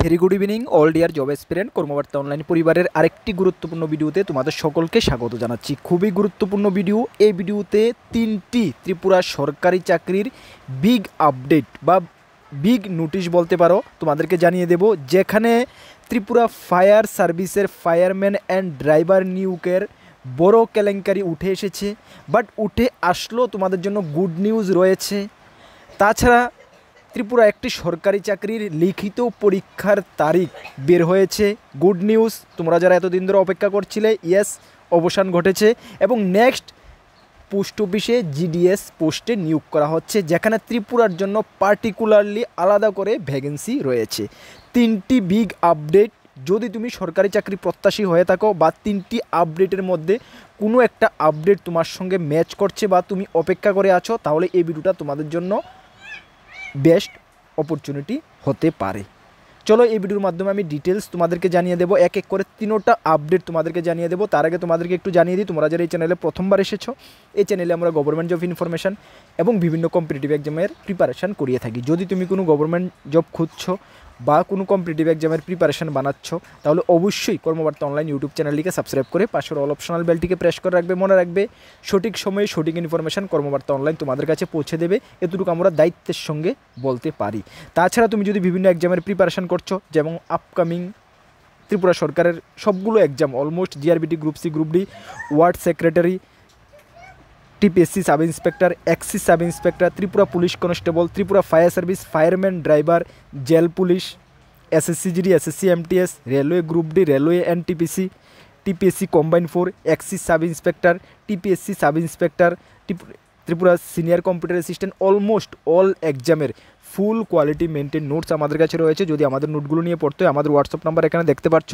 Very good evening all dear job aspirant কর্মবার্তা online পরিবারের আরেকটি গুরুত্বপূর্ণ ভিডিওতে তোমাদের সকলকে স্বাগত জানাচ্ছি। খুবই গুরুত্বপূর্ণ ভিডিও। এই ভিডিওতে তিনটি ত্রিপুরা সরকারি চাকরির বিগ আপডেট বা বিগ নোটিশ বলতে পারো তোমাদেরকে জানিয়ে দেব, যেখানে ত্রিপুরা ফায়ার সার্ভিসের ফায়ারম্যান অ্যান্ড ড্রাইভার নিয়োগের বড় কেলেঙ্কারি উঠে এসেছে। বাট উঠে আসলো তোমাদের জন্য গুড নিউজ রয়েছে। তাছাড়া ত্রিপুরা একটি সরকারি চাকরির লিখিত পরীক্ষার তারিখ বের হয়েছে। গুড নিউজ, তোমরা যারা এতদিন ধরে অপেক্ষা করছিলে, ইয়েস, অবসান ঘটেছে এবং নেক্সট পোস্ট অফিসে জিডিএস পোস্টে নিয়োগ করা হচ্ছে, যেখানে ত্রিপুরার জন্য পার্টিকুলারলি আলাদা করে ভ্যাকেন্সি রয়েছে। তিনটি বিগ আপডেট। যদি তুমি সরকারি চাকরি প্রত্যাশী হয়ে থাকো বা তিনটি আপডেটের মধ্যে কোনো একটা আপডেট তোমার সঙ্গে ম্যাচ করছে বা তুমি অপেক্ষা করে আছো, তাহলে এই ভিডিওটা তোমাদের জন্য বেস্ট অপরচুনিটি হতে পারে। চলো এই ভিডিওর মাধ্যমে আমি ডিটেলস তোমাদেরকে জানিয়ে দেবো, এক এক করে তিনোটা আপডেট তোমাদেরকে জানিয়ে দেবো। তার আগে তোমাদেরকে একটু জানিয়ে দিই, তোমরা যারা এই চ্যানেলে প্রথমবার এসেছো, এই চ্যানেলে আমরা গভর্নমেন্ট জব ইনফরমেশান এবং বিভিন্ন কম্পিটিটিভ এক্সামের প্রিপারেশান করিয়ে থাকি। যদি তুমি কোনো গভর্নমেন্ট জব খুঁজছো বা কোনো কম্পিটিটিভ এক্সামের প্রিপারেশান বানাচ্ছ, তাহলে অবশ্যই কর্মবার্তা অনলাইন ইউটিউব চ্যানেলটিকে সাবস্ক্রাইব করে পাশের অল অপশনাল বেলটিকে প্রেস করে রাখবে। মনে রাখবে, সঠিক সময়ে সঠিক ইনফরমেশান কর্মবার্তা অনলাইন তোমাদের কাছে পৌঁছে দেবে, এতটুকু আমরা দায়িত্বের সঙ্গে বলতে পারি। তাছাড়া তুমি যদি বিভিন্ন এক্সামের প্রিপারেশান করছো, যেমন আপকামিং ত্রিপুরা সরকারের সবগুলো exam almost, JRBT, group C, group D, ward secretary, TPSC sub inspector, excise sub inspector, Tripura police constable, Tripura fire service, fireman, driver, jail police, SSC GD, SSC MTS, railway group D, railway NTPC, TPSC combine 4, excise sub inspector, TPSC sub inspector, Tripura senior computer assistant, almost all এক্সামের full quality maintain notes আমাদের কাছে রয়েছে। যদি আমাদের নোটগুলো নিয়ে পড়তে হয়, আমাদের হোয়াটসঅ্যাপ নাম্বার এখানে দেখতে পাচ্ছ,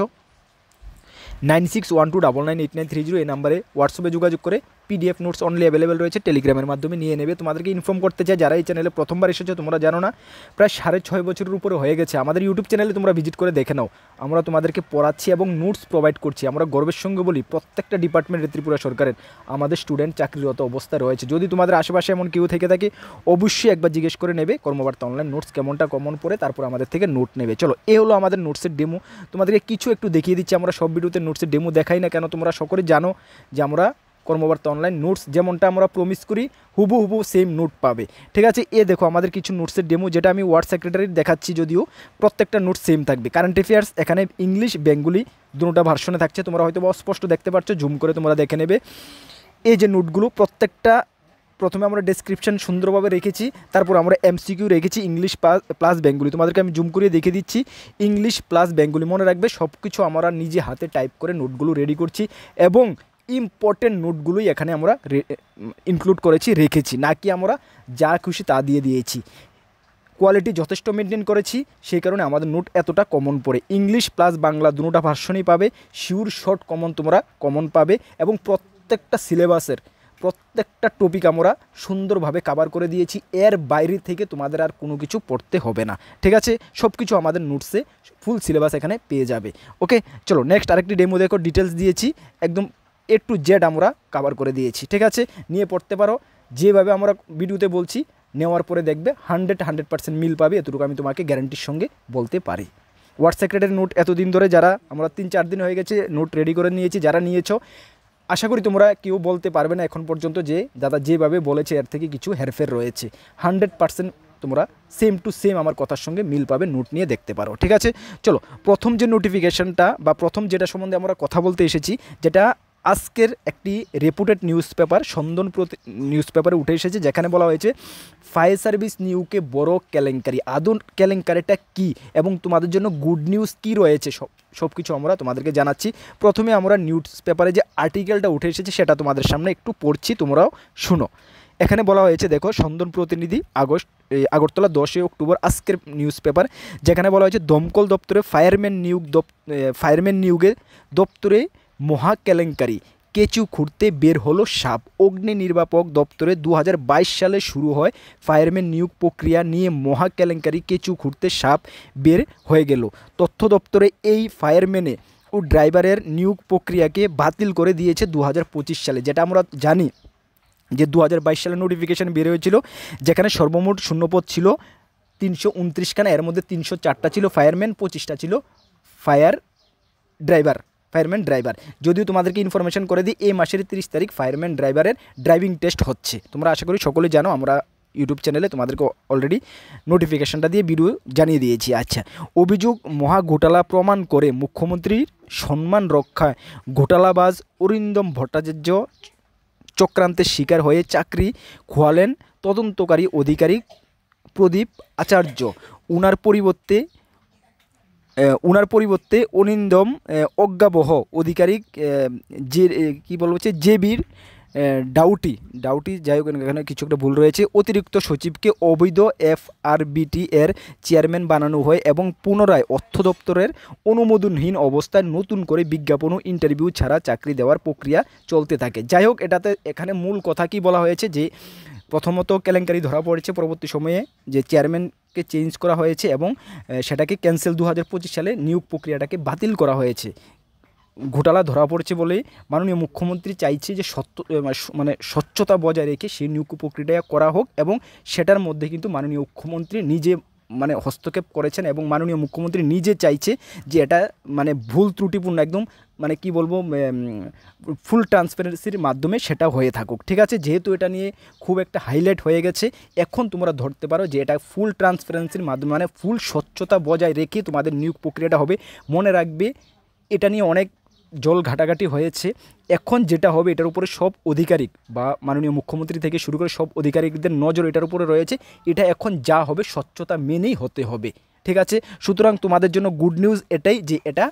9612998930। এই নাম্বারে হোয়াটসঅ্যাপে যোগাযোগ করে পিডিএফ নোটস অনলি অ্যাভেলেবেল রয়েছে, টেলিগ্রামের মাধ্যমে নিয়ে নেবে। তোমাদেরকে ইনফর্ম করতে চাই, যারা এই চ্যানেলে প্রথমবার এসেছো, তোমরা জানো না, প্রায় 6.5 বছরের উপরে হয়ে গেছে আমাদের ইউটিউব চ্যানেলে, তোমরা ভিজিট করে দেখে নাও। আমরা তোমাদেরকে পড়াচ্ছি এবং নোটস প্রোভাইড করছি। আমরা গর্বের সঙ্গে বলি, প্রত্যেকটা ডিপার্টমেন্টে ত্রিপুরা সরকারের আমাদের স্টুডেন্ট চাকরিরত অবস্থায় রয়েছে। যদি তোমাদের আশেপাশে এমন কেউ থেকে থাকে, অবশ্যই একবার জিজ্ঞেস করে নেবে কর্মবার্তা অনলাইন নোটস কেমনটা কমন পড়ে, তারপর আমাদের থেকে নোট নেবে। চলো, এ হলো আমাদের নোটসের ডেমো। তোমাদেরকে কিছু একটু দেখিয়ে দিচ্ছি। আমরা সব ভিডিওতে নোটসের ডেমো দেখাই না কেন, তোমরা সকলে জানো যে আমরা কর্মবার্তা অনলাইন নোটস যেমনটা আমরা প্রমিস করি, হুবহু সেম নোট পাবে। ঠিক আছে, এ দেখো আমাদের কিছু নোটসের ডেমো, যেটা আমি ওয়ার্ড সেক্রেটারির দেখাচ্ছি, যদিও প্রত্যেকটা নোট সেম থাকবে। কারেন্ট অ্যাফেয়ার্স এখানে ইংলিশ বেঙ্গলি দুটোটা ভার্সনে থাকছে, তোমরা হয়তো অস্পষ্ট দেখতে পাচ্ছ, জুম করে তোমরা দেখে নেবে। এই যে নোটগুলো প্রত্যেকটা, প্রথমে আমরা ডেসক্রিপশন সুন্দরভাবে রেখেছি, তারপর আমরা এমসিকিউ রেখেছি ইংলিশ প্লাস বেঙ্গলি। তোমাদেরকে আমি জুম করিয়ে দেখিয়ে দিচ্ছি, ইংলিশ প্লাস বেঙ্গলি। মনে রাখবে, সব কিছু আমরা নিজে হাতে টাইপ করে নোটগুলো রেডি করছি এবং ইম্পর্টেন্ট নোটগুলোই এখানে আমরা ইনক্লুড করেছি, রেখেছি, না কি আমরা যা খুশি তা দিয়ে দিয়েছি। কোয়ালিটি যথেষ্ট মেনটেন করেছি, সেই কারণে আমাদের নোট এতটা কমন পড়ে। ইংলিশ প্লাস বাংলা দুটোটা ভার্সনই পাবে, শিওর শর্ট কমন তোমরা কমন পাবে এবং প্রত্যেকটা সিলেবাসের প্রত্যেকটা টপিক আমরা সুন্দরভাবে কভার করে দিয়েছি। এর বাইরে থেকে তোমাদের আর কোনো কিছু পড়তে হবে না। ঠিক আছে, সব কিছু আমাদের নোটসে ফুল সিলেবাস এখানে পেয়ে যাবে। ওকে, চলো নেক্সট আরেকটি ডেমো দেখো। ডিটেলস দিয়েছি, একদম A to Z আমরা কভার করে দিয়েছি। ঠিক আছে, নিয়ে পড়তে পারো। যেভাবে আমরা ভিডিওতে বলছি, নেওয়ার পরে দেখবে 100% মিল পাবে, এতটুকু আমি তোমাকে গ্যারান্টির সঙ্গে বলতে পারি। ওয়ার্ড সেক্রেটারি নোট এতদিন ধরে যারা, আমরা 3-4 দিন হয়ে গেছে নোট রেডি করে নিয়েছি, যারা নিয়েছো, আশা করি তোমরা কেউ বলতে পারবে না এখন পর্যন্ত যে দাদা যেভাবে বলেছে এর থেকে কিছু হেরফের রয়েছে। 100% তোমরা সেম টু সেম আমার কথার সঙ্গে মিল পাবে, নোট নিয়ে দেখতে পারো। ঠিক আছে, চলো প্রথম যে নোটিফিকেশনটা বা প্রথম যেটা সম্বন্ধে আমরা কথা বলতে এসেছি, যেটা আজকের একটি রেপুটেড নিউজ পেপার সন্দন নিউজ পেপারে উঠে এসেছে, যেখানে বলা হয়েছে ফায়ার সার্ভিস নিয়োগে বড় কেলেঙ্কারি। আদৌ কেলেঙ্কারিটা কী এবং তোমাদের জন্য গুড নিউজ কী রয়েছে, সব কিছু আমরা তোমাদেরকে জানাচ্ছি। প্রথমে আমরা নিউজ পেপারে যে আর্টিকেলটা উঠে এসেছে সেটা তোমাদের সামনে একটু পড়ছি, তোমরাও শুনো। এখানে বলা হয়েছে, দেখো, সন্দন প্রতিনিধি আগরতলা 10 অক্টোবর আজকের নিউজ পেপার, যেখানে বলা হয়েছে দমকল দপ্তরে ফায়ারম্যান নিয়োগের দপ্তরে মহা কেলেঙ্কারি, কেঁচু খুঁড়তে বের হলো সাপ। অগ্নি নির্বাপক দপ্তরে 2022 সালে শুরু হয় ফায়ারম্যান নিয়োগ প্রক্রিয়া নিয়ে মহা কেলেঙ্কারি, কেঁচু খুঁড়তে সাপ বের হয়ে গেল। তথ্য দপ্তরে এই ফায়ারম্যানে ও ড্রাইভারের নিয়োগ প্রক্রিয়াকে বাতিল করে দিয়েছে 2025 সালে। যেটা আমরা জানি যে 2022 সালে নোটিফিকেশান বের হয়েছিল, যেখানে সর্বমোট শূন্যপদ ছিল 329খানা, এর মধ্যে 304টা ছিল ফায়ারম্যান, 25টা ছিল ফায়ারম্যান ড্রাইভার। যদিও তোমাদেরকে ইনফরমেশন করে দিই, এই মাসের 30 তারিখ ফায়ারম্যান ড্রাইভারের ড্রাইভিং টেস্ট হচ্ছে। তোমরা আশা করি সকলেই জানো, আমরা ইউটিউব চ্যানেলে তোমাদেরকে অলরেডি নোটিফিকেশনটা দিয়ে ভিডিও জানিয়ে দিয়েছি। আচ্ছা, অভিযোগ মহা ঘোটালা প্রমাণ করে মুখ্যমন্ত্রীর সম্মান রক্ষায় ঘোটালাবাজ অরিন্দম ভট্টাচার্য চক্রান্তের শিকার হয়ে চাকরি খোয়ালেন তদন্তকারী অধিকারী প্রদীপ আচার্য। উনার পরিবর্তে অরিন্দম অজ্ঞাবহ আধিকারিক যে কী বলবো হচ্ছে জেবির ডাউটি, যাই হোক এখানে কিছু একটা ভুল রয়েছে, অতিরিক্ত সচিবকে অবৈধ FRBT এর চেয়ারম্যান বানানো হয় এবং পুনরায় অর্থ দপ্তরের অনুমোদনহীন অবস্থায় নতুন করে বিজ্ঞাপন ও ইন্টারভিউ ছাড়া চাকরি দেওয়ার প্রক্রিয়া চলতে থাকে। যাই হোক, এখানে মূল কথা কি বলা হয়েছে যে প্রথমত কেলেঙ্কারি ধরা পড়েছে, পরবর্তী সময়ে যে চেয়ারম্যানকে চেঞ্জ করা হয়েছে এবং সেটাকে ক্যান্সেল 2025 সালে নিয়োগ প্রক্রিয়াটাকে বাতিল করা হয়েছে। ঘোটালা ধরা পড়ছে বলে মাননীয় মুখ্যমন্ত্রী চাইছে যে স্বচ্ছতা বজায় রেখে সেই নিয়োগ প্রক্রিয়াটা করা হোক, এবং সেটার মধ্যে কিন্তু মাননীয় মুখ্যমন্ত্রী নিজে হস্তক্ষেপ করেছেন এবং মাননীয় মুখ্যমন্ত্রী নিজে চাইছে যে এটা ভুল ত্রুটিপূর্ণ একদম কি বলবো ফুল ট্রান্সপারেন্সির মাধ্যমে সেটা হয়ে থাকুক। ঠিক আছে, যেহেতু এটা নিয়ে খুব একটা হাইলাইট হয়ে গেছে, এখন তোমরা ধরতে পারো যে এটা ফুল ট্রান্সপারেন্সির মাধ্যমে ফুল স্বচ্ছতা বজায় রেখে তোমাদের নিয়োগ প্রক্রিয়াটা হবে। মনে রাখবে, এটা নিয়ে অনেক জল ঘাটাঘাটি হয়েছে। এখন যেটা হবে এটার উপরে সব আধিকারিক বা মাননীয় মুখ্যমন্ত্রী থেকে শুরু করে সব আধিকারিকদের নজর এটার উপরে রয়েছে। এটা এখন যা হবে স্বচ্ছতা মেনেই হতে হবে। ঠিক আছে, সুতরাং তোমাদের জন্য গুড নিউজ এটাই যে এটা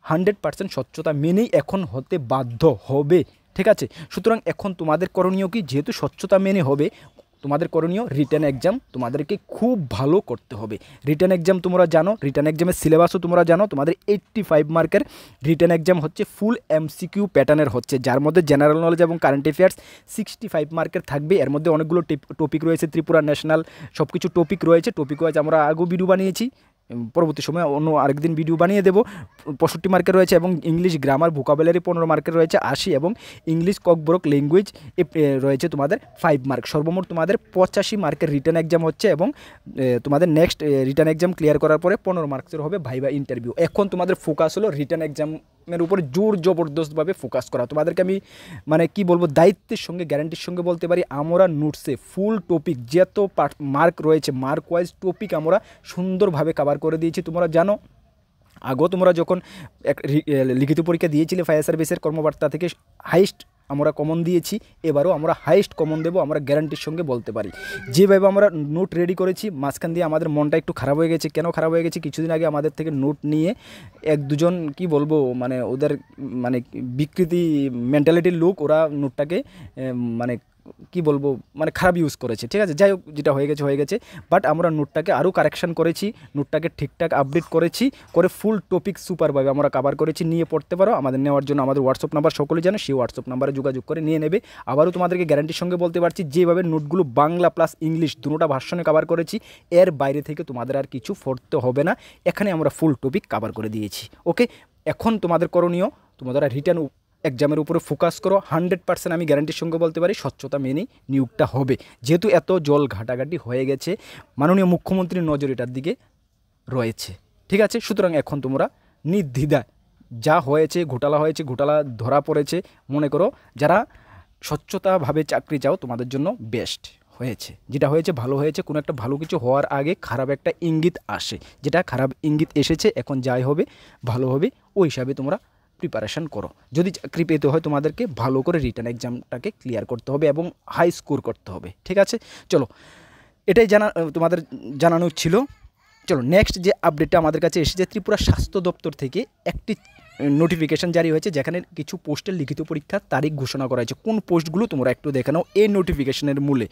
100% স্বচ্ছতা মেনেই এখন হতে বাধ্য হবে। ঠিক আছে, সুতরাং এখন তোমাদের করণীয় কি, যেহেতু স্বচ্ছতা মেনে হবে, তোমাদের করণীয় রিটেন এক্সাম তোমাদেরকে খুব ভালো করতে হবে। রিটেন এক্সাম তোমরা জানো, রিটেন এক্সামের সিলেবাসও তোমরা জানো। তোমাদের 85 মার্কের রিটেন এক্সাম হচ্ছে, ফুল MCQ প্যাটার্নের হচ্ছে, যার মধ্যে জেনারেল নলেজ এবং কারেন্ট অ্যাফেয়ার্স 65 মার্কের থাকবে। এর মধ্যে অনেকগুলো টপিক রয়েছে, ত্রিপুরা ন্যাশনাল সব কিছু টপিক রয়েছে। টপিক ওয়াইজ আমরা আগেও ভিডিও বানিয়েছি, পরবর্তী সময় অন্য আরেকদিন ভিডিও বানিয়ে দেবো। 65 মার্কের রয়েছে এবং ইংলিশ গ্রামার ভোকাবুলারি 15 মার্কের রয়েছে 80, এবং ইংলিশ ককব্রক ল্যাঙ্গুয়েজ রয়েছে তোমাদের 5 মার্ক। সর্বমোট তোমাদের 85 মার্কের রিটেন এক্সাম হচ্ছে, এবং তোমাদের নেক্সট রিটেন এক্সাম ক্লিয়ার করার পরে 15 মার্কসের হবে ভাইবা ইন্টারভিউ। এখন তোমাদের ফোকাস হলো রিটেন এক্সামের উপরে জোর জবরদস্তভাবে ফোকাস করা। তোমাদেরকে আমি কি বলবো, দায়িত্বের সঙ্গে গ্যারান্টির সঙ্গে বলতে পারি, আমরা নোটসে ফুল টপিক যত মার্ক রয়েছে মার্ক ওয়াইজ টপিক আমরা সুন্দরভাবে কভার করে দিয়েছি। তোমরা জানো, আগেও তোমরা যখন লিখিত পরীক্ষা দিয়েছিলে ফায়ার সার্ভিসের কর্মকর্তা থেকে হাইস্ট আমরা কমন দিয়েছি, এবারও আমরা হাইস্ট কমন দেবো, আমরা গ্যারান্টির সঙ্গে বলতে পারি। যেভাবে আমরা নোট রেডি করেছি, মাঝখান দিয়ে আমাদের মনটা একটু খারাপ হয়ে গেছে। কেন খারাপ হয়ে গেছে, কিছুদিন আগে আমাদের থেকে নোট নিয়ে এক দুজন কি বলবো ওদের বিকৃতি মেন্টালিটির লোক, ওরা নোটটাকে কি বলবো খারাপ ইউজ করেছে। ঠিক আছে, যাই হোক, যেটা হয়ে গেছে, বাট আমরা নোটটাকে আরও কারেকশান করেছি, নোটটাকে ঠিকঠাক আপডেট করেছি, করে ফুল টপিক সুপারভাবে আমরা কভার করেছি। নিয়ে পড়তে পারো। আমাদের নেওয়ার জন্য আমাদের হোয়াটসঅ্যাপ নাম্বার সকলে জানো, সেই হোয়াটসঅ্যাপ নাম্বারে যোগাযোগ করে নিয়ে নেবে। আবারও তোমাদেরকে গ্যারান্টির সঙ্গে বলতে পারছি, যেভাবে নোটগুলো বাংলা প্লাস ইংলিশ দুটোটা ভার্সনে কভার করেছি, এর বাইরে থেকে তোমাদের আর কিছু পড়তে হবে না। এখানে আমরা ফুল টপিক কভার করে দিয়েছি। ওকে, এখন তোমাদের করণীয়, তোমরা রিটার্ন এক্সামের উপরে ফোকাস করো। 100% আমি গ্যারান্টির সঙ্গে বলতে পারি স্বচ্ছতা মেনেই নিয়োগটা হবে। যেহেতু এত জল ঘাটাঘাটি হয়ে গেছে, মাননীয় মুখ্যমন্ত্রীর নজর এটার দিকে রয়েছে। ঠিক আছে, সুতরাং এখন তোমরা নির্দ্বিধায় যা হয়েছে, ঘোটালা ধরা পড়েছে, মনে করো যারা স্বচ্ছতাভাবে চাকরি চাও তোমাদের জন্য বেস্ট হয়েছে। যেটা হয়েছে ভালো হয়েছে। কোনো একটা ভালো কিছু হওয়ার আগে খারাপ একটা ইঙ্গিত আসে, যেটা খারাপ ইঙ্গিত এসেছে, এখন যাই হবে ভালো হবে, ওই হিসাবে তোমরা প্রিপারেশান করো। যদি চাকরি পেতে হয় তোমাদেরকে ভালো করে রিটার্ন এক্সামটাকে ক্লিয়ার করতে হবে এবং হাই স্কোর করতে হবে। ঠিক আছে, চলো, এটাই তোমাদের জানানো ছিল। চলো, নেক্সট যে আপডেটটা আমাদের কাছে এসেছে, ত্রিপুরা স্বাস্থ্য দপ্তর থেকে একটি নোটিফিকেশান জারি হয়েছে, যেখানে কিছু পোস্টের লিখিত পরীক্ষার তারিখ ঘোষণা করা হয়েছে। কোন পোস্টগুলো তোমরা একটু দেখে নাও। এই নোটিফিকেশানের মূলে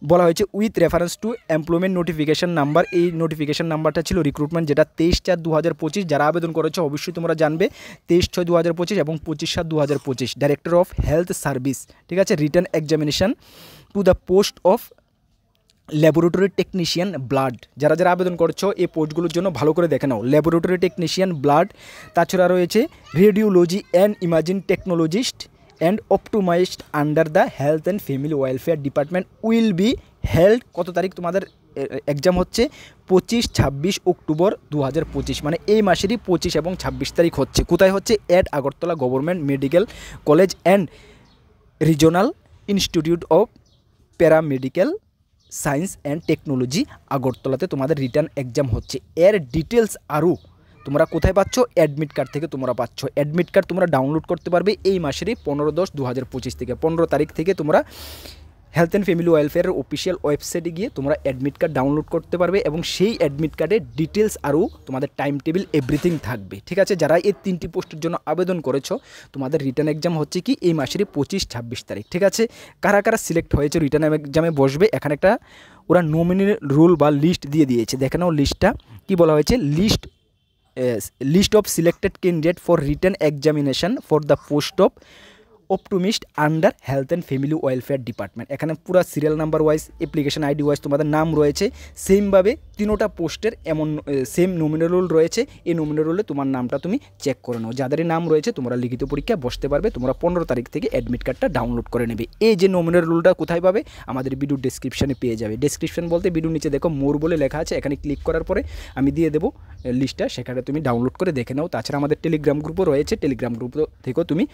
বলা হয়েছে with reference to employment notification number. এই নোটিফিকেশান নাম্বারটা ছিল রিক্রুটমেন্ট, যেটা 23/4/2025। যারা আবেদন করেছে অবশ্যই তোমরা জানবে 23/6/2025 এবং 25/7/2025। Director of health service. ঠিক আছে, return examination to the post of laboratory technician blood. যারা আবেদন করছো এই পোস্টগুলোর জন্য ভালো করে দেখে নাও। ল্যাবরেটরি টেকনিশিয়ান ব্লাড, তাছাড়া রয়েছে radiology and imaging technologist and optimized under the health and family welfare department will be held। কত তারিখ তোমাদের এক্সাম হচ্ছে 25-26 অক্টোবর 2025, মানে এই মাসেরই 25 এবং 26 তারিখ হচ্ছে। কোথায় হচ্ছে? At Agartala government medical college and regional institute of paramedical science and technology আগরতলাতে তোমাদের রিটার্ন এক্সাম হচ্ছে। এর ডিটেলস আরও তোমরা কোথায় পাচ্ছ? অ্যাডমিট কার্ড থেকে তোমরা পাচ্ছ। অ্যাডমিট কার্ড তোমরা ডাউনলোড করতে পারবে এই মাসেরই 15/10/2025 থেকে। 15 তারিখ থেকে তোমরা হেলথ অ্যান্ড ফ্যামিলি ওয়েলফেয়ারের অফিসিয়াল ওয়েবসাইটে গিয়ে তোমরা অ্যাডমিট কার্ড ডাউনলোড করতে পারবে এবং সেই অ্যাডমিট কার্ডের ডিটেলস আরও তোমাদের টাইম টেবিল এভরিথিং থাকবে। ঠিক আছে, যারা এই 3টি পোস্টের জন্য আবেদন করেছো তোমাদের রিটার্ন এক্সাম হচ্ছে কি এই মাসেরই 25-26 তারিখ। ঠিক আছে, কারা কারা সিলেক্ট হয়েছে রিটার্ন এক্সামে বসবে, এখানে একটা ওরা নমিনি রুল বা লিস্ট দিয়ে দিয়েছে। দেখে নাও লিস্টটা কী বলা হয়েছে। List of selected candidate for written examination for the post of optometrist under health and family welfare department. এখানে পুরো serial number wise, application ID wise তোমাদের নাম রয়েছে। সেমভাবে 3টা পোস্টের এমন সেম নমিনাল রোল রয়েছে। এই নমিনাল রোলে তোমার নামটা তুমি চেক করে নাও। যাদেরই নাম রয়েছে তোমরা লিখিত পরীক্ষায় বসতে পারবে। তোমরা 15 তারিখ থেকে অ্যাডমিট কার্ডটা ডাউনলোড করে নেবে। এই যে নমিনাল রোলটা কোথায় পাবে? আমাদের ভিডিও ডেসক্রিপশানে পেয়ে যাবে। ডেসক্রিপশন বলতে ভিডিওর নিচে দেখো মোর বলে লেখা আছে, এখানে ক্লিক করার পরে আমি দিয়ে দেবো লিস্টটা, সেখানে তুমি ডাউনলোড করে দেখে নাও। তাছাড়া আমাদের টেলিগ্রাম গ্রুপও রয়েছে, টেলিগ্রাম গ্রুপ থেকেও তুমি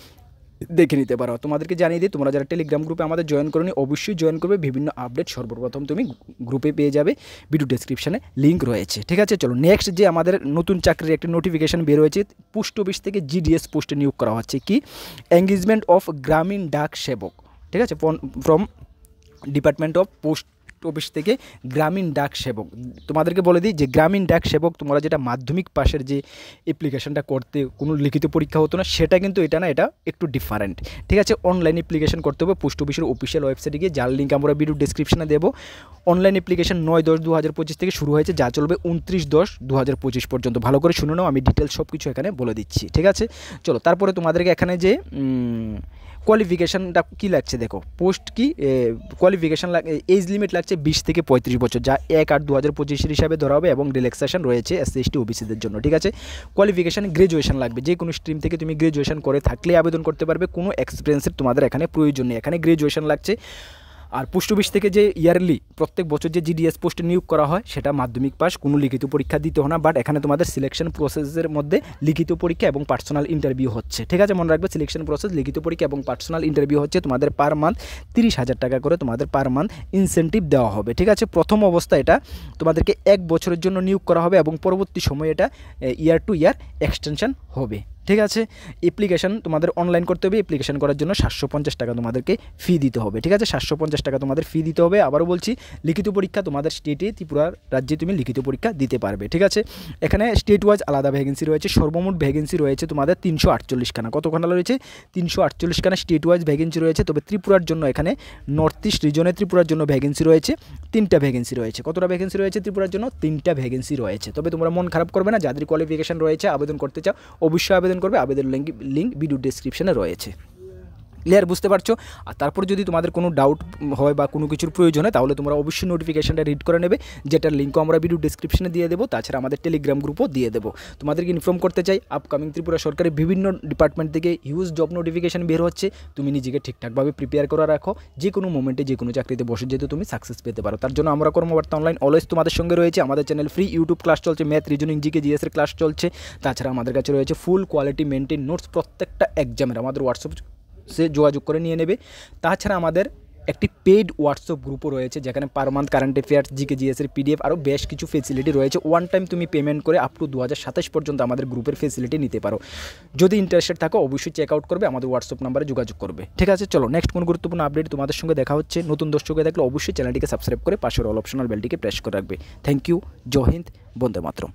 দেখে নিতে পারো। তোমাদেরকে জানিয়ে দিই, তোমরা যারা টেলিগ্রাম গ্রুপে আমাদের জয়েন করোনি অবশ্যই জয়েন করবে। বিভিন্ন আপডেট সর্বপ্রথম তুমি গ্রুপে পেয়ে যাবে, ভিডিও ডেসক্রিপশানে লিঙ্ক রয়েছে। ঠিক আছে, চলো নেক্সট যে আমাদের নতুন চাকরির একটি নোটিফিকেশান বের হয়েছে, পোস্ট অফিস থেকে জিডিএস পোস্টে নিয়োগ করা হচ্ছে। কি? এঙ্গেজমেন্ট অফ গ্রামীণ ডাক সেবক। ঠিক আছে, from department of post office থেকে গ্রামীণ ডাক সেবক। তোমাদেরকে বলে দিই যে গ্রামীণ ডাক সেবক তোমরা যেটা মাধ্যমিক পাশের যে অ্যাপ্লিকেশনটা করতে কোনো লিখিত পরীক্ষা হতো না, সেটা কিন্তু এটা না, এটা একটু ডিফারেন্ট। ঠিক আছে, অনলাইন অ্যাপ্লিকেশন করতে হবে পোস্ট অফিসের অফিসিয়াল ওয়েবসাইটে গিয়ে, যার লিঙ্ক আমরা ভিডিও ডেসক্রিপশনে দেবো। অনলাইন অ্যাপ্লিকেশন 9/10/2025 থেকে শুরু হয়েছে, যা চলবে 29/10/2025 পর্যন্ত। ভালো করে শুনে নাও, আমি ডিটেলস সব কিছু এখানে বলে দিচ্ছি। ঠিক আছে, চলো তারপরে তোমাদেরকে এখানে যে কোয়ালিফিকেশানটা কী লাগছে দেখো। পোস্ট কি কোয়ালিফিকেশান এজ লিমিট লাগছে 20 থেকে 35 বছর, যা 1/8/2025 হিসাবে ধরা হবে এবং রিল্যাক্সেশন রয়েছে SC/ST ওবিসিদের জন্য। ঠিক আছে, কোয়ালিফিকেশান গ্র্যাজুয়েশন লাগবে। যে কোনো স্ট্রিম থেকে তুমি গ্র্যাজুয়েশন করে থাকলে আবেদন করতে পারবে। কোনো এক্সপিরিয়েন্সের তোমাদের এখানে প্রয়োজন নেই, এখানে গ্র্যাজুয়েশন লাগছে। আর পোস্ট অফিস থেকে যে ইয়ারলি প্রত্যেক বছর যে জিডিএস পোস্টে নিয়োগ করা হয় সেটা মাধ্যমিক পাস, কোনো লিখিত পরীক্ষা দিতে হয় না। বাট এখানে তোমাদের সিলেকশন প্রসেসের মধ্যে লিখিত পরীক্ষা এবং পার্সোনাল ইন্টারভিউ হচ্ছে। ঠিক আছে, মনে রাখবে সিলেকশন প্রসেস, লিখিত পরীক্ষা এবং পার্সোনাল ইন্টারভিউ হচ্ছে। তোমাদের পার মান্থ 30,000 টাকা করে তোমাদের পার মান্থ ইনসেন্টিভ দেওয়া হবে। ঠিক আছে, প্রথম অবস্থা এটা তোমাদেরকে 1 বছরের জন্য নিয়োগ করা হবে এবং পরবর্তী সময়ে এটা ইয়ার টু ইয়ার এক্সটেনশন হবে। ঠিক আছে, অ্যাপ্লিকেশন তোমাদের অনলাইন করতে হবে। অ্যাপ্লিকেশন করার জন্য 750 টাকা তোমাদেরকে ফি দিতে হবে। ঠিক আছে, 750 টাকা তোমাদের ফি দিতে হবে। আবারও বলছি, লিখিত পরীক্ষা তোমাদের স্টেটে, ত্রিপুরা রাজ্যে তুমি লিখিত পরীক্ষা দিতে পারবে। ঠিক আছে, এখানে স্টেট ওয়াইজ আলাদা ভ্যাকেন্সি রয়েছে। সর্বমোট ভ্যাকেন্সি রয়েছে তোমাদের 348 খানা। কতখানা রয়েছে? 348 খানা স্টেট ওয়াইজ ভ্যাকেন্সি রয়েছে। তবে ত্রিপুরার জন্য এখানে নর্থ ইস্ট রিজনে ত্রিপুরার জন্য ভ্যাকেন্সি রয়েছে 3টা ভ্যাকেন্সি রয়েছে। কতটা ভ্যাকেন্সি রয়েছে ত্রিপুরার জন্য? 3টা ভ্যাকেন্সি রয়েছে। তবে তোমরা মন খারাপ করবে না, যাদের কোয়ালিফিকেশন রয়েছে আবেদন করতে চাও অবশ্যই আবেদন করবে। আবেদন লিঙ্ক ভিডিও ডেসক্রিপশনে রয়েছে। ক্লিয়ার, বুঝতে পারছো? আর তারপর যদি তোমাদের কোনো ডাউট হয় বা কোনো কিছুর প্রয়োজন হয় তাহলে তোমরা অবশ্যই নোটিফিকেশনটা রিড করে নেবে, যেটার লিঙ্কও আমরা ভিডিও ডেসক্রিপশনে দিয়ে দেবো। তাছাড়া আমাদের টেলিগ্রাম গ্রুপও দিয়ে দেবো। তোমাদেরকে ইনফর্ম করতে চাই, আপকামিং ত্রিপুরা সরকারের বিভিন্ন ডিপার্টমেন্ট থেকে হিউজ জব নোটিফিকেশন বের হচ্ছে। তুমি নিজেকে ঠিকঠাকভাবে প্রিপেয়ার করে রাখো, যে কোনো মোমেন্টে যে কোনো চাকরিতে বসে যেতে তুমি সাকসেস পেতে পারো। তার জন্য আমরা কর্মবার্তা অনলাইন অলওয়েজ তোমাদের সঙ্গে রয়েছে। আমাদের চ্যানেল ফ্রি ইউটিউব ক্লাস চলছে, ম্যাথ, রিজনিং, জিকে, জিএসের ক্লাস চলছে। তাছাড়া আমাদের কাছে রয়েছে ফুল কোয়ালিটি মেনটেন নোটস প্রত্যেকটা এক্সামের। আমাদের হোয়াটসঅ্যাপ সে যোগাযোগ করে নিয়ে নেবে। তাছাড়া আমাদের একটি পেইড হোয়াটসঅ্যাপ গ্রুপও রয়েছে, যেখানে per month current affairs, GK, জিএসের PDF আরও বেশ কিছু ফেসিলিটি রয়েছে। ওয়ান টাইম তুমি পেমেন্ট করে আপ টু 2027 পর্যন্ত আমাদের গ্রুপের ফেসিলিটি নিতে পারো। যদি ইন্টারেস্টেড থাকো অবশ্যই চেক আউট করবে, আমাদের হোয়াটসঅ্যাপ নাম্বারে যোগাযোগ করবে। ঠিক আছে, চলো নেক্সট কোন গুরুত্বপূর্ণ আপডেট তোমাদের সঙ্গে দেখা হচ্ছে। নতুন দর্শক হয়ে থাকলে অবশ্যই চ্যানেলটিকে সাবস্ক্রাইব করে পাশের অল অপশনাল বেলটিকে প্রেস করে রাখবে। থ্যাংক ইউ, জয় হিন্দ, বন্দে মাতরম।